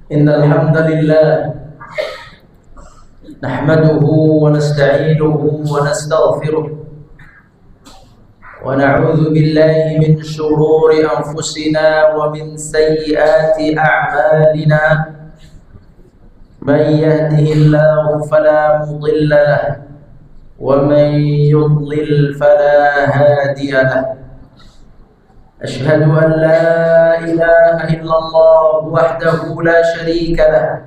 إن الحمد لله نحمده ونستعينه ونستغفره ونعوذ بالله من شرور أنفسنا ومن سيئات أعمالنا. من يهده الله فلا مضل له ومن يضلل فلا هادي له. أشهد أن لا إله إلا الله وحده لا شريك له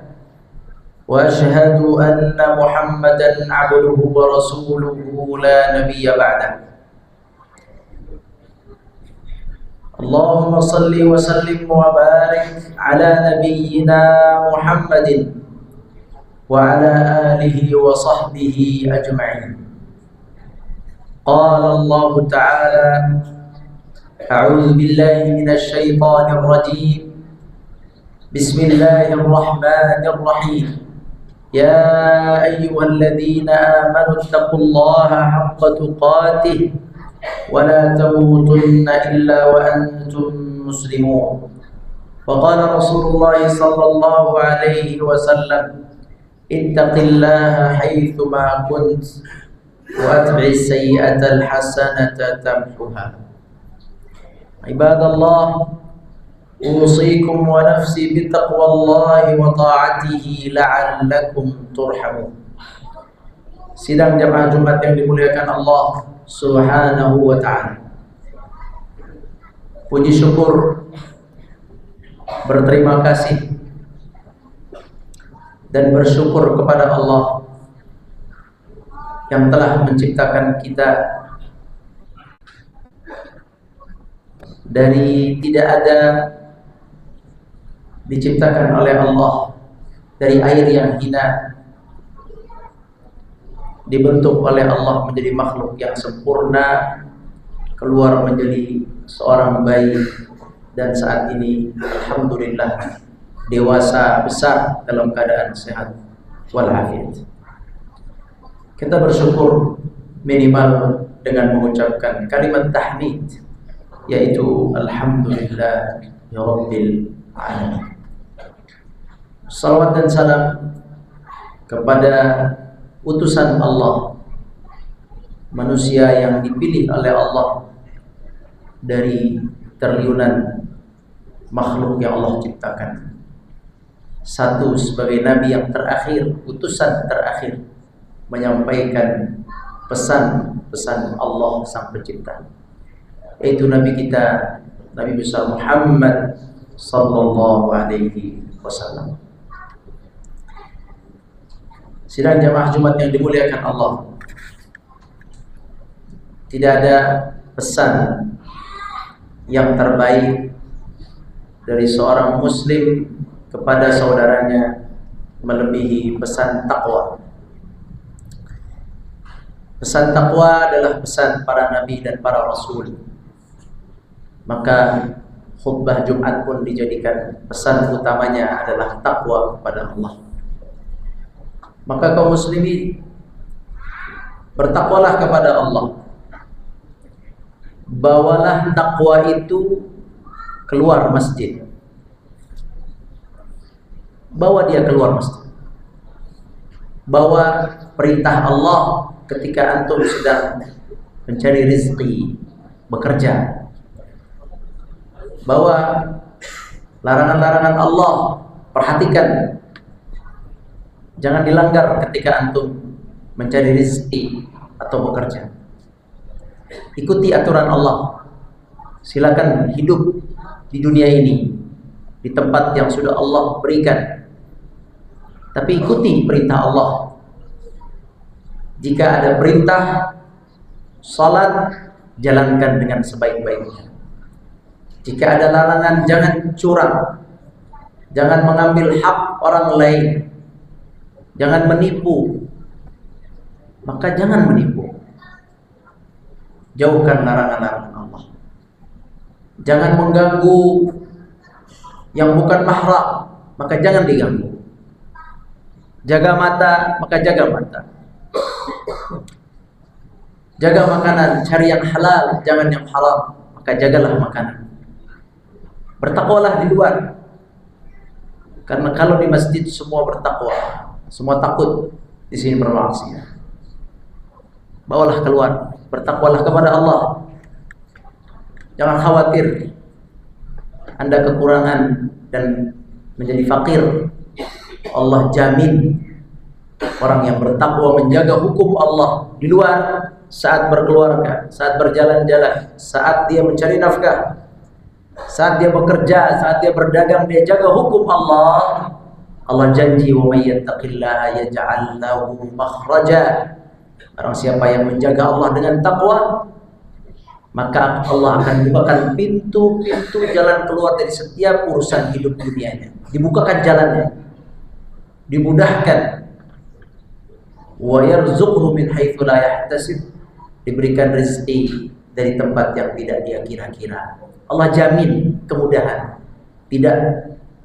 وأشهد أن محمدا عبده ورسوله لا نبي بعده. اللهم صل وسلم وبارك على نبينا محمد وعلى آله وصحبه أجمعين. قال الله تعالى: أعوذ بالله من الشيطان الرجيم. بسم الله الرحمن الرحيم. يا أيها الذين آمنوا اتقوا الله حق تقاته ولا تموتن إلا وأنتم مسلمون. وقال رسول الله صلى الله عليه وسلم: اتق الله حيثما كنت وأتبع السيئة الحسنة تمحها. عباد الله، أوصيكم ونفسي بتقوى الله وطاعته لعلكم ترحمون. Sidang jamaah Jumat yang dimuliakan Allah Subhanahu wa ta'ala. Puji syukur, berterima kasih dan bersyukur kepada Allah yang telah menciptakan kita dari tidak ada, diciptakan oleh Allah dari air yang hina, dibentuk oleh Allah menjadi makhluk yang sempurna, keluar menjadi seorang bayi, dan saat ini alhamdulillah dewasa besar dalam keadaan sehat walafiat. Kita bersyukur minimal dengan mengucapkan kalimat tahmid, yaitu alhamdulillah ya rabbil alamin. Salawat dan salam kepada utusan Allah, manusia yang dipilih oleh Allah dari triliunan makhluk yang Allah ciptakan. Satu sebagai nabi yang terakhir, utusan terakhir, menyampaikan pesan-pesan Allah sang pencipta, yaitu Nabi kita, Nabi besar Muhammad sallallahu alaihi wasallam. Sidang jamaah Jumat yang dimuliakan Allah, tidak ada pesan yang terbaik dari seorang muslim kepada saudaranya melebihi pesan takwa. Pesan takwa adalah pesan para nabi dan para rasul. Maka khutbah Jumat pun dijadikan pesan utamanya adalah takwa kepada Allah. Maka kaum muslimin, bertakwalah kepada Allah. Bawalah takwa itu keluar masjid. Bawa dia keluar masjid. Bawa perintah Allah ketika antum sedang mencari rezeki, bekerja. Bawa larangan-larangan Allah, perhatikan. Jangan dilanggar ketika antum mencari rezeki atau bekerja. Ikuti aturan Allah. Silakan hidup di dunia ini di tempat yang sudah Allah berikan. Tapi ikuti perintah Allah. Jika ada perintah salat, jalankan dengan sebaik-baiknya. Jika ada larangan, jangan curang. Jangan mengambil hak orang lain. Jangan menipu. Maka jangan menipu. Jauhkan larangan-larangan Allah. Jangan mengganggu yang bukan mahram, maka jangan diganggu. Jaga mata, maka jaga mata. Jaga makanan, cari yang halal, jangan yang haram, maka jagalah makanan. Bertakwalah di luar. Karena kalau di masjid semua bertakwa, semua takut, di sini bermaksiat. Bawalah keluar, bertakwalah kepada Allah. Jangan khawatir Anda kekurangan dan menjadi fakir. Allah jamin orang yang bertakwa menjaga hukum Allah di luar, saat berkeluarga, saat berjalan-jalan, saat dia mencari nafkah, saat dia bekerja, saat dia berdagang, dia jaga hukum Allah. Allah janji, wa may yattaqillaha yaj'al lahu makhraja. Barang siapa yang menjaga Allah dengan takwa, maka Allah akan bukakan pintu-pintu jalan keluar dari setiap urusan hidup dunianya. Dibukakan jalannya, dimudahkan. Wa yarzuqhu min haitsu la yahtasib, diberikan rezeki dari tempat yang tidak dia kira-kira. Allah jamin kemudahan, tidak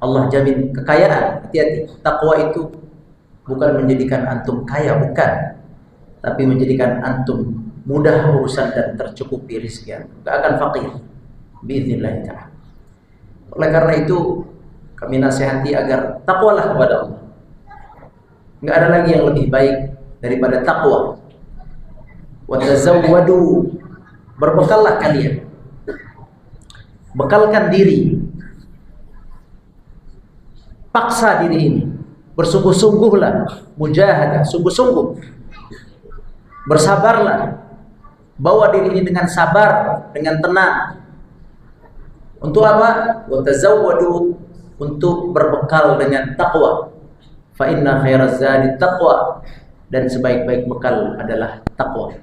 Allah jamin kekayaan. Hati-hati, takwa itu bukan menjadikan antum kaya, bukan, tapi menjadikan antum mudah urusan dan tercukupi rezeki. Gak akan fakir biiznillah ta'ala. Oleh karena itu kami nasihati agar takwalah kepada Allah. Gak ada lagi yang lebih baik daripada takwa. Wa tazawwadu, berbekallah kalian, bekalkan diri, paksa diri ini, bersungguh-sungguhlah, mujahadah, sungguh-sungguh, bersabarlah, bawa diri ini dengan sabar, dengan tenang. Untuk apa? Wa tazawwadu, untuk berbekal dengan takwa. Fa inna khairaz zadi taqwa, dan sebaik-baik bekal adalah takwa.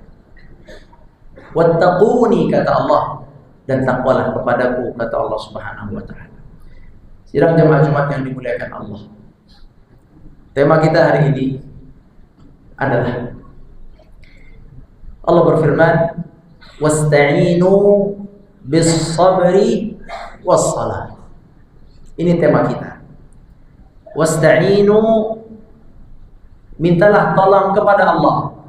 Wattaquni, kata Allah, dan takwalah kepadaku, kata Allah Subhanahu wa taala. Sidang jamaah Jumat yang dimuliakan Allah. Tema kita hari ini adalah Allah berfirman, wasta'inu bis-sabri was-salah. Ini tema kita. Wasta'inu, mintalah tolong kepada Allah,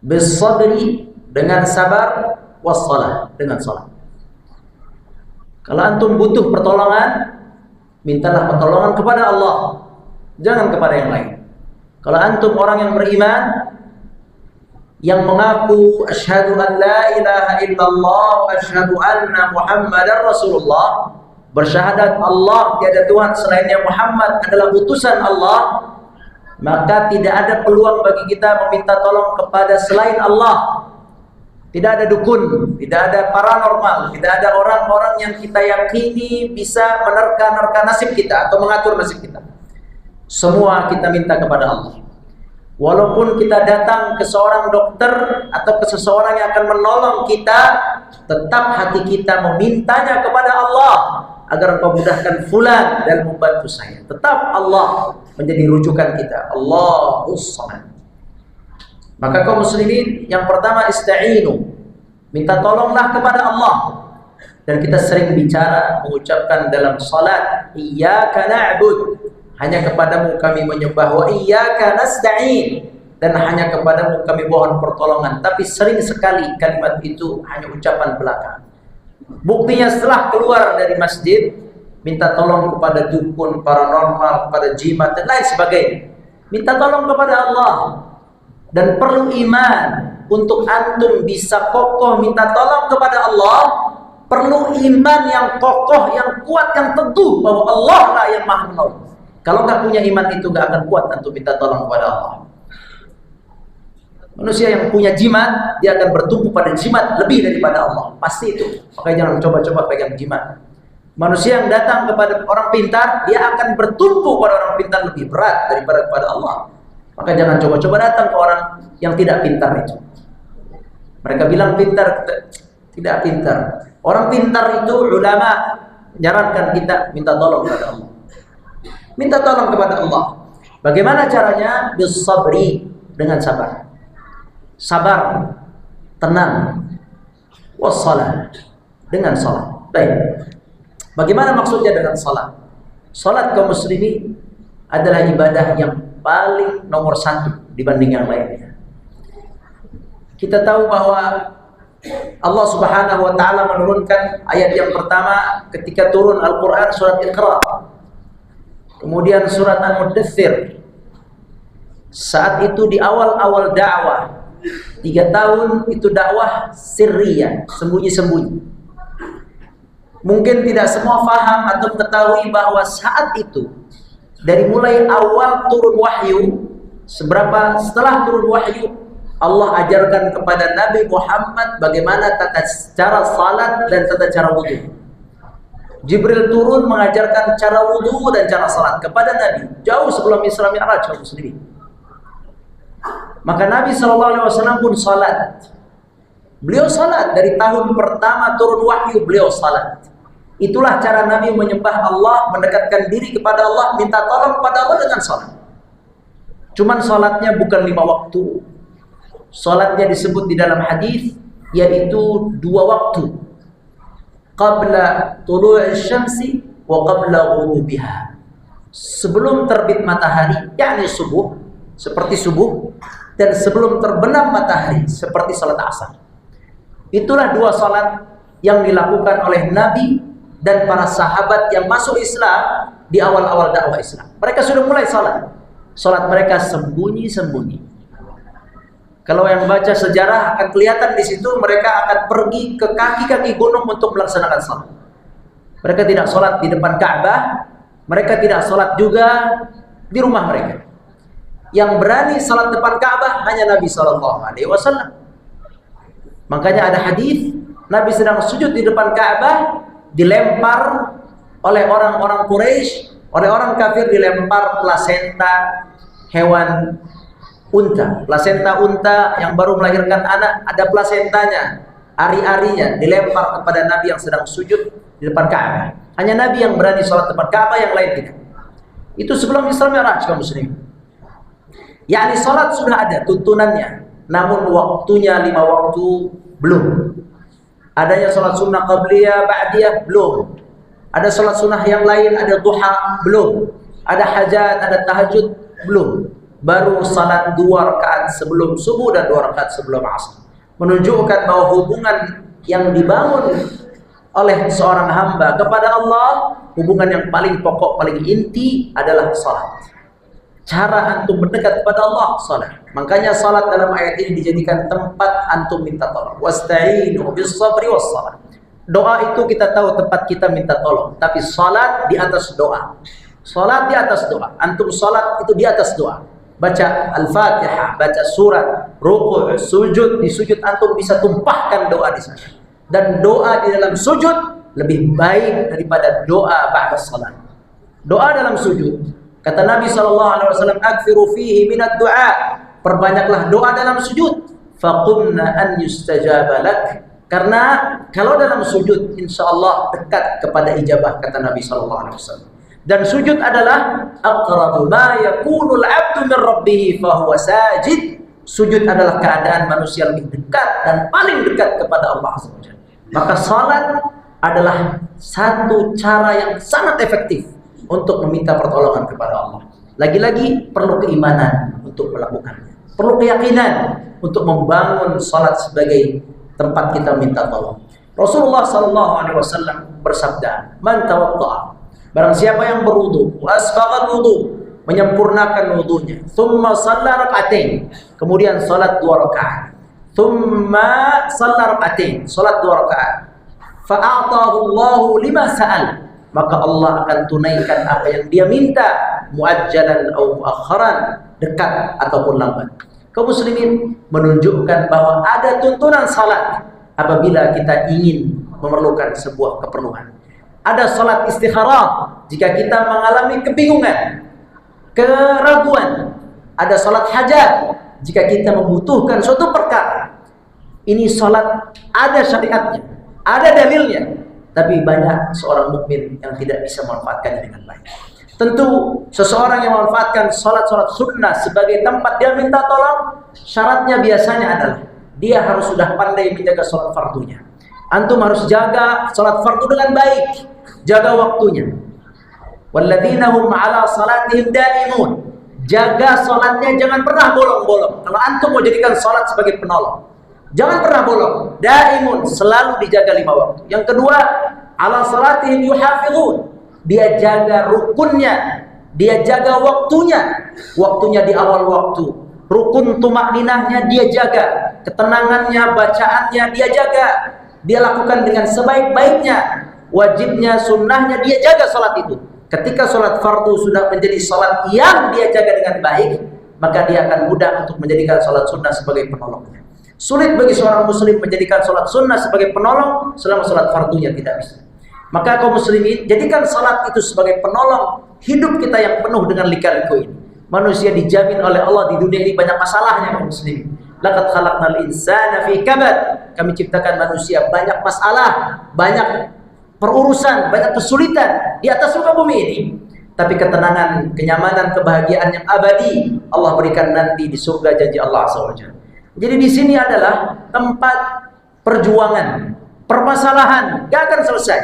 bis-sabri, dengan sabar, was-salah, dengan salat. Kalau antum butuh pertolongan, mintalah pertolongan kepada Allah, jangan kepada yang lain. Kalau antum orang yang beriman, yang mengaku asyhadu an la ilaha illallah wa asyhadu anna Muhammadar Rasulullah, bersyahadat Allah tiada Tuhan selainnya, Muhammad adalah utusan Allah, maka tidak ada peluang bagi kita meminta tolong kepada selain Allah. Tidak ada dukun, tidak ada paranormal, tidak ada orang-orang yang kita yakini bisa menerka-nerka nasib kita atau mengatur nasib kita. Semua kita minta kepada Allah. Walaupun kita datang ke seorang dokter atau ke seseorang yang akan menolong kita, tetap hati kita memintanya kepada Allah, agar Engkau mudahkan fulan dan membantu saya. Tetap Allah menjadi rujukan kita. Allahus Samad. Maka kaum muslimin, yang pertama ista'inu, minta tolonglah kepada Allah. Dan kita sering bicara, mengucapkan dalam salat, iyyaka na'bud, hanya kepadamu kami menyembah, wa iyyaka nasta'in, dan hanya kepadamu kami mohon pertolongan. Tapi sering sekali kalimat itu hanya ucapan belaka. Buktinya setelah keluar dari masjid, minta tolong kepada dukun, paranormal, kepada jimat dan lain sebagainya. Minta tolong kepada Allah. Dan perlu iman untuk antum bisa kokoh minta tolong kepada Allah. Perlu iman yang kokoh, yang kuat, yang teguh bahwa Allah lah yang maha menolong. Kalau nggak punya iman itu nggak akan kuat antum minta tolong kepada Allah. Manusia yang punya jimat, dia akan bertumpu pada jimat lebih daripada Allah, pasti itu. Makanya jangan coba-coba pegang jimat. Manusia yang datang kepada orang pintar, dia akan bertumpu pada orang pintar lebih berat daripada kepada Allah. Maka jangan coba-coba datang ke orang yang tidak pintar itu. Mereka bilang pintar, tidak pintar. Orang pintar itu ulama menyarankan kita minta tolong kepada Allah. Minta tolong kepada Allah. Bagaimana caranya? Bis-sabri, dengan sabar. Sabar, tenang. Was-salah, dengan salat. Baik. Bagaimana maksudnya dengan salat? Salat kaum muslimin adalah ibadah yang paling nomor satu dibanding yang lainnya. Kita tahu bahwa Allah Subhanahu wa taala menurunkan ayat yang pertama ketika turun Al-Qur'an, surat Iqra. Kemudian surat Al-Mudaththir. Saat itu di awal-awal dakwah, 3 tahun itu dakwah sirriyah, sembunyi-sembunyi. Mungkin tidak semua faham atau mengetahui bahwa saat itu dari mulai awal turun wahyu, setelah turun wahyu, Allah ajarkan kepada Nabi Muhammad bagaimana tata cara salat dan tata cara wudhu. Jibril turun mengajarkan cara wudhu dan cara salat kepada Nabi jauh sebelum Isra Mi'raj kaum muslimin. Maka Nabi SAW pun salat. Beliau salat dari tahun pertama turun wahyu, beliau salat. Itulah cara Nabi menyembah Allah, mendekatkan diri kepada Allah, minta tolong pada Allah dengan salat. Cuman salatnya bukan 5 waktu. Salatnya disebut di dalam hadis yaitu 2 waktu. Qabla tulu'i syamsi wa qabla ghurubiha. Sebelum terbit matahari, yakni subuh, seperti subuh, dan sebelum terbenam matahari, seperti salat asar. Itulah 2 salat yang dilakukan oleh Nabi dan para sahabat yang masuk Islam di awal-awal dakwah Islam. Mereka sudah mulai salat. Salat mereka sembunyi-sembunyi. Kalau yang baca sejarah akan kelihatan di situ mereka akan pergi ke kaki-kaki gunung untuk melaksanakan salat. Mereka tidak salat di depan Ka'bah, mereka tidak salat juga di rumah mereka. Yang berani salat depan Ka'bah hanya Nabi SAW. Makanya ada hadis Nabi sedang sujud di depan Ka'bah, dilempar oleh orang-orang Quraisy, oleh orang kafir, dilempar plasenta hewan unta. Plasenta unta yang baru melahirkan anak, ada plasentanya, ari-arinya dilempar kepada Nabi yang sedang sujud di depan Ka'bah. Hanya Nabi yang berani sholat depan Ka'bah, yang lain tidak. Itu sebelum Isra Mi'raj kaum muslimin. Yakni sholat sudah ada tuntunannya, namun waktunya 5 waktu belum. Adanya sholat sunnah qabliyah, ba'diyah, belum. Ada sholat sunnah yang lain, ada duha, belum. Ada hajat, ada tahajud, belum. Baru salat 2 rakaat sebelum subuh dan 2 rakaat sebelum asar. Menunjukkan bahwa hubungan yang dibangun oleh seorang hamba kepada Allah, hubungan yang paling pokok, paling inti adalah salat. Cara antum mendekat kepada Allah, salat. Makanya salat dalam ayat ini dijadikan tempat antum minta tolong. Wasta'inu bis sabri was salat. Doa itu kita tahu tempat kita minta tolong, tapi salat di atas doa. Salat di atas doa. Antum salat itu di atas doa. Baca Al-Fatihah, baca surat, ruku', sujud, di sujud antum bisa tumpahkan doa di sana. Dan doa di dalam sujud lebih baik daripada doa ba'da salat. Doa dalam sujud, kata Nabi SAW, "Aktsiru fihi minad du'a." Perbanyaklah doa dalam sujud. Faqumna an yustajaba lak. Karena kalau dalam sujud insyaallah dekat kepada ijabah, kata Nabi SAW. Dan sujud adalah aqrabu ma yakunul 'abdu min rabbih fa huwa sajid. Sujud adalah keadaan manusia lebih dekat dan paling dekat kepada Allah Azza wa Jalla. Maka salat adalah satu cara yang sangat efektif untuk meminta pertolongan kepada Allah. Lagi-lagi perlu keimanan untuk melakukannya. Perlu keyakinan untuk membangun salat sebagai tempat kita minta tolong. Rasulullah SAW bersabda, "Man tawadda'a," barang siapa yang berwudu, wasbagha wudu, menyempurnakan wudunya, thumma shalla rak'atain, kemudian salat 2 rakaat, thumma shalla rak'atain, salat 2 rakaat, fa'atahu Allahu lima sa'al, maka Allah akan tunaikan apa yang dia minta, muajjalan atau muakharan, dekat ataupun lambat. Kaum muslimin, menunjukkan bahwa ada tuntunan salat apabila kita ingin memerlukan sebuah keperluan. Ada salat istikharah jika kita mengalami kebingungan, keraguan. Ada salat hajat jika kita membutuhkan suatu perkara. Ini salat ada syariatnya, ada dalilnya, tapi banyak seorang mukmin yang tidak bisa memanfaatkannya dengan baik. Tentu seseorang yang memanfaatkan salat-salat sunnah sebagai tempat dia minta tolong, syaratnya biasanya adalah dia harus sudah pandai menjaga salat fardunya. Antum harus jaga salat fardu dengan baik, jaga waktunya. Walladzina hum 'ala salatihim daimun. Jaga salatnya, jangan pernah bolong-bolong. Kalau antum mau jadikan salat sebagai penolong, jangan pernah bolong. Daimun, selalu dijaga 5 waktu. Yang kedua, 'ala salatihim yuhafizun. Dia jaga rukunnya, dia jaga waktunya. Waktunya di awal waktu. Rukun tumakninahnya dia jaga. Ketenangannya, bacaannya dia jaga. Dia lakukan dengan sebaik-baiknya. Wajibnya, sunnahnya dia jaga salat itu. Ketika salat fardu sudah menjadi salat yang dia jaga dengan baik, maka dia akan mudah untuk menjadikan salat sunnah sebagai penolongnya. Sulit bagi seorang muslim menjadikan salat sunnah sebagai penolong selama salat fardunya tidak bisa. Maka kaum muslimin, jadikan salat itu sebagai penolong hidup kita yang penuh dengan lika-liku ini. Manusia dijamin oleh Allah di dunia ini banyak masalahnya kaum muslimin. Laqad khalaqnal insana fi kabad. Kami ciptakan manusia banyak masalah, banyak perurusan, banyak kesulitan di atas muka bumi ini. Tapi ketenangan, kenyamanan, kebahagiaan yang abadi Allah berikan nanti di surga janji Allah SWT. Jadi di sini adalah tempat perjuangan, permasalahan, gak akan selesai.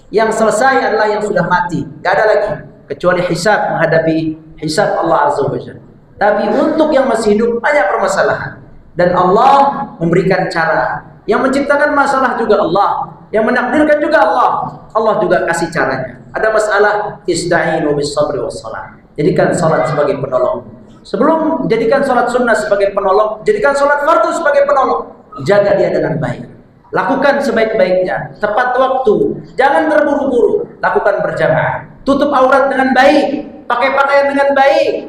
Yang selesai adalah yang sudah mati, gak ada lagi kecuali hisab, menghadapi hisab Allah Azza wa Jalla. Tapi untuk yang masih hidup banyak permasalahan, dan Allah memberikan cara. Yang menciptakan masalah juga Allah, yang menakdirkan juga Allah. Allah juga kasih caranya. Ada masalah, ista'inu bis sabri was salat. Jadikan salat sebagai penolong. Sebelum jadikan salat sunnah sebagai penolong, jadikan salat fardu sebagai penolong. Jaga dia dengan baik. Lakukan sebaik-baiknya, tepat waktu. Jangan terburu-buru. Lakukan berjamaah. Tutup aurat dengan baik. Pakai pakaian dengan baik.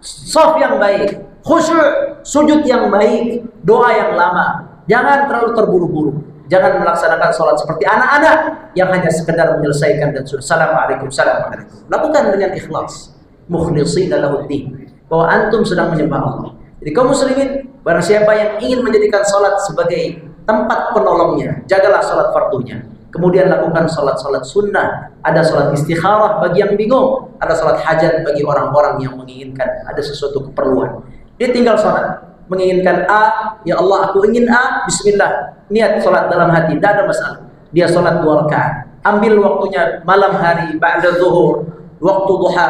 Shaf yang baik. Khusyuk, sujud yang baik, doa yang lama. Jangan terlalu terburu-buru. Jangan melaksanakan sholat seperti anak-anak yang hanya sekedar menyelesaikan dan sudah assalamualaikum, assalamualaikum. Lakukan dengan ikhlas, mukhlishina lahuddin, bahwa antum sedang menyembah Allah. Jadi kaum muslimin, barang siapa yang ingin menjadikan sholat sebagai tempat penolongnya, jagalah sholat fardunya. Kemudian lakukan sholat-sholat sunnah. Ada sholat istikharah bagi yang bingung, ada sholat hajat bagi orang-orang yang menginginkan ada sesuatu keperluan. Dia tinggal sholat, menginginkan A, ya Allah aku ingin A, bismillah, niat sholat dalam hati, tidak ada masalah. Dia sholat 2 rakaat, ambil waktunya malam hari, ba'da zuhur, waktu duha.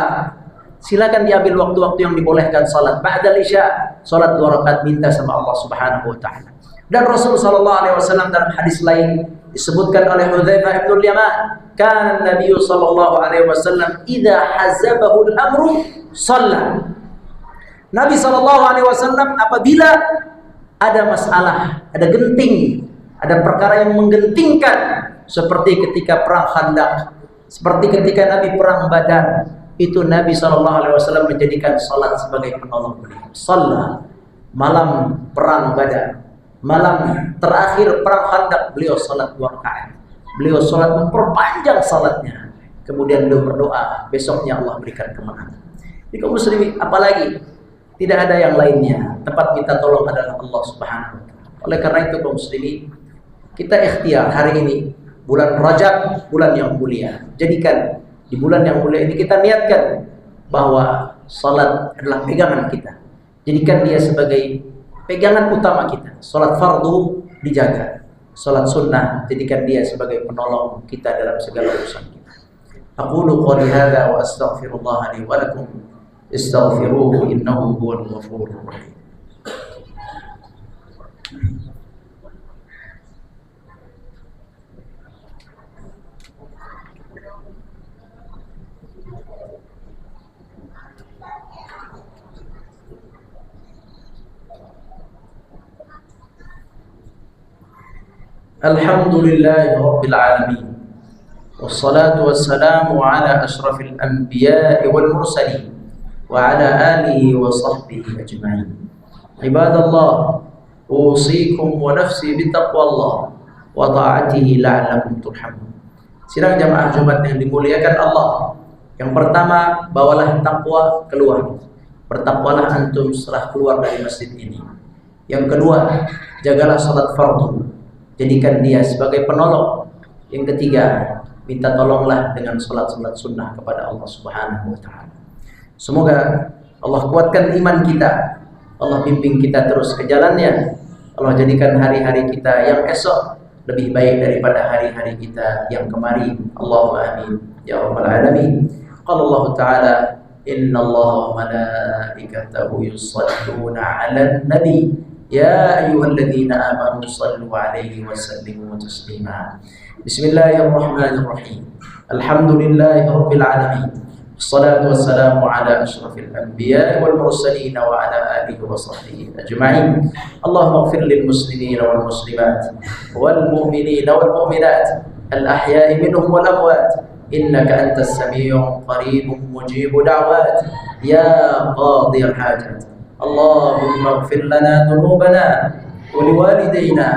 Silakan diambil waktu-waktu yang dibolehkan sholat. Ba'da isya, sholat 2 rakaat, minta sama Allah Subhanahu wa ta'ala. Dan Rasul sallallahu alaihi wasallam dalam hadis lain disebutkan oleh Hudzaifah bin Yaman, kan Nabi sallallahu alaihi wasallam idza hazabahu al-amru shalla. Nabi sallallahu alaihi wasallam apabila ada masalah, ada genting, ada perkara yang menggentingkan, seperti ketika perang Khandaq, seperti ketika Nabi perang Badar, itu Nabi sallallahu alaihi wasallam menjadikan salat sebagai penolong beliau. Shalla, malam perang Badar, malam terakhir perang Khandaq, beliau salat 2 rakaat. Beliau salat memperpanjang salatnya. Kemudian beliau berdoa, besoknya Allah berikan kemenangan. Jadi kaum muslimin, apalagi tidak ada yang lainnya. Tempat minta tolong adalah Allah Subhanahu wa ta'ala. Oleh karena itu kaum muslimin, kita ikhtiar hari ini bulan Rajab, bulan yang mulia. Jadikan di bulan yang mulia ini kita niatkan bahwa salat adalah pegangan kita. Jadikan dia sebagai pegangan utama kita. Salat fardu dijaga, salat sunnah jadikan dia sebagai penolong kita dalam segala urusan kita. Aqulu qouli hadza wa astaghfirullah li wa lakum, istaghfiruhu innahu huwal ghafurur rahim. Alhamdulillahi Rabbil Alamin, wassalatu wassalamu ala ashrafil anbiya'i wal mursalin wa ala alihi wa sahbihi ajma'in. Ibadallah, usikum wa nafsi bitaqwallah wa ta'atihi la'allakum turhamun. Sidang jamaah Jumat yang dimuliakan Allah, yang pertama, bawalah takwa keluar. Bertakwalah antum setelah keluar dari masjid ini. Yang kedua, jagalah salat fardu, jadikan dia sebagai penolong. Yang ketiga, minta tolonglah dengan salat-salat sunnah kepada Allah Subhanahu wa ta'ala. Semoga Allah kuatkan iman kita, Allah bimbing kita terus ke jalannya, Allah jadikan hari-hari kita yang esok lebih baik daripada hari-hari kita yang kemarin. Allahumma amin ya rabbal alamin. Qala Allah ta'ala, innallaha wa malaikatahu yusalluna 'alan nabi ya ayyuhalladzina amanu sallu 'alaihi wa sallimu taslima. Bismillahirrahmanirrahim. Alhamdulillahi rabbil alamin. الصلاة والسلام على أشرف الأنبياء والمرسلين وعلى آله وصحبه أجمعين. اللهم اغفر للمسلمين والمسلمات والمؤمنين والمؤمنات الأحياء منهم والأموات، إنك أنت السميع قريب مجيب دعوات يا قاضي الحاجات. اللهم اغفر لنا ذنوبنا ولوالدينا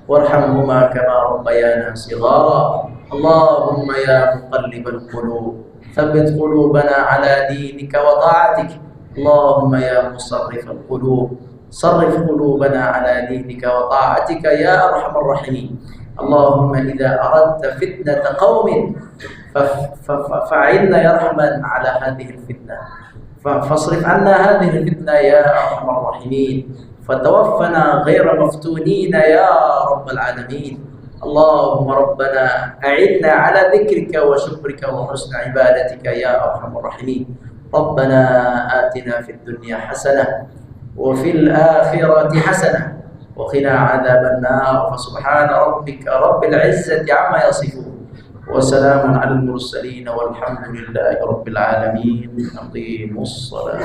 وارحمهما كما ربيانا صغارا. اللهم يا مقلب القلوب ثبت قلوبنا على دينك وطاعتك. اللهم يا مصرف القلوب صرف قلوبنا على دينك وطاعتك يا أرحم الراحمين. اللهم إذا أردت فتنة قوم فأعنا يا رحمن على هذه الفتنة، فاصرف عنا هذه الفتنة يا أرحم الراحمين، فتوفنا غير مفتونين يا رب العالمين. اللهم ربنا أعنا على ذكرك وشكرك وحسن عبادتك يا أرحم الراحمين. ربنا آتنا في الدنيا حسنة وفي الآخرة حسنة وقنا عذاب النار. فسبحان ربك رب العزة عما يصفون وسلام على المرسلين والحمد لله رب العالمين. أقيموا الصلاة.